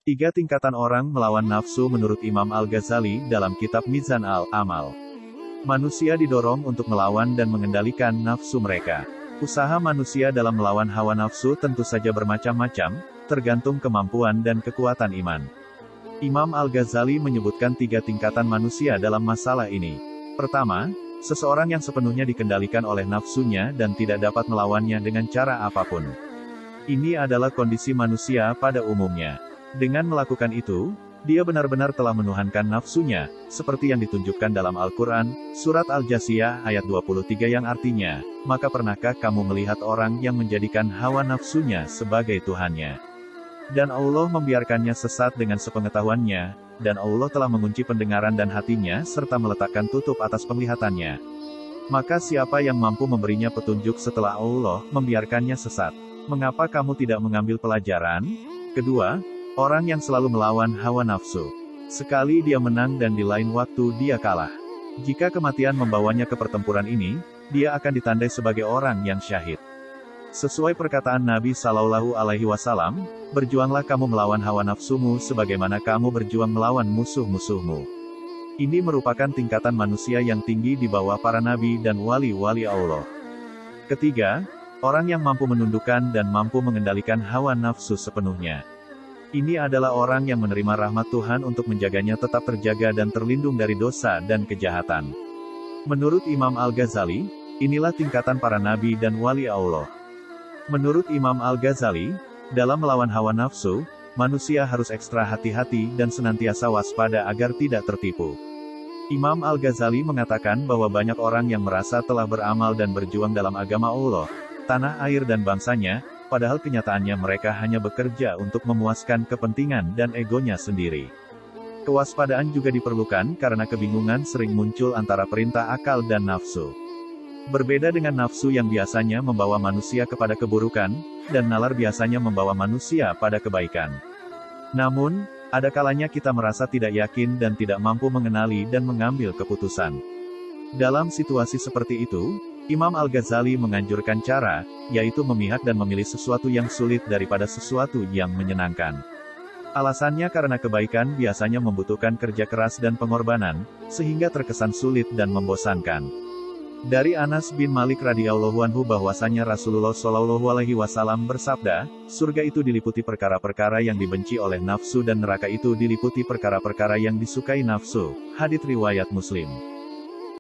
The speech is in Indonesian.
Tiga tingkatan orang melawan nafsu menurut Imam Al-Ghazali dalam kitab Mizan al-Amal. Manusia didorong untuk melawan dan mengendalikan nafsu mereka. Usaha manusia dalam melawan hawa nafsu tentu saja bermacam-macam, tergantung kemampuan dan kekuatan iman. Imam Al-Ghazali menyebutkan tiga tingkatan manusia dalam masalah ini. Pertama, seseorang yang sepenuhnya dikendalikan oleh nafsunya dan tidak dapat melawannya dengan cara apapun. Ini adalah kondisi manusia pada umumnya. Dengan melakukan itu, dia benar-benar telah menuhankan nafsunya, seperti yang ditunjukkan dalam Al-Quran, Surat Al-Jasiyah ayat 23 yang artinya, maka pernahkah kamu melihat orang yang menjadikan hawa nafsunya sebagai Tuhannya? Dan Allah membiarkannya sesat dengan sepengetahuannya, dan Allah telah mengunci pendengaran dan hatinya serta meletakkan tutup atas penglihatannya. Maka siapa yang mampu memberinya petunjuk setelah Allah membiarkannya sesat? Mengapa kamu tidak mengambil pelajaran? Kedua, orang yang selalu melawan hawa nafsu. Sekali dia menang dan di lain waktu dia kalah. Jika kematian membawanya ke pertempuran ini, dia akan ditandai sebagai orang yang syahid. Sesuai perkataan Nabi Shallallahu Alaihi Wasallam, berjuanglah kamu melawan hawa nafsumu sebagaimana kamu berjuang melawan musuh-musuhmu. Ini merupakan tingkatan manusia yang tinggi di bawah para nabi dan wali-wali Allah. Ketiga, orang yang mampu menundukkan dan mampu mengendalikan hawa nafsu sepenuhnya. Ini adalah orang yang menerima rahmat Tuhan untuk menjaganya tetap terjaga dan terlindung dari dosa dan kejahatan. Menurut Imam Al-Ghazali, inilah tingkatan para nabi dan wali Allah. Menurut Imam Al-Ghazali, dalam melawan hawa nafsu, manusia harus ekstra hati-hati dan senantiasa waspada agar tidak tertipu. Imam Al-Ghazali mengatakan bahwa banyak orang yang merasa telah beramal dan berjuang dalam agama Allah, tanah air dan bangsanya, padahal kenyataannya mereka hanya bekerja untuk memuaskan kepentingan dan egonya sendiri. Kewaspadaan juga diperlukan karena kebingungan sering muncul antara perintah akal dan nafsu. Berbeda dengan nafsu yang biasanya membawa manusia kepada keburukan, dan nalar biasanya membawa manusia pada kebaikan. Namun, ada kalanya kita merasa tidak yakin dan tidak mampu mengenali dan mengambil keputusan. Dalam situasi seperti itu, Imam Al-Ghazali menganjurkan cara, yaitu memihak dan memilih sesuatu yang sulit daripada sesuatu yang menyenangkan. Alasannya karena kebaikan biasanya membutuhkan kerja keras dan pengorbanan, sehingga terkesan sulit dan membosankan. Dari Anas bin Malik radhiyallahu anhu bahwasanya Rasulullah shallallahu alaihi wasallam bersabda, surga itu diliputi perkara-perkara yang dibenci oleh nafsu dan neraka itu diliputi perkara-perkara yang disukai nafsu. Hadits riwayat Muslim.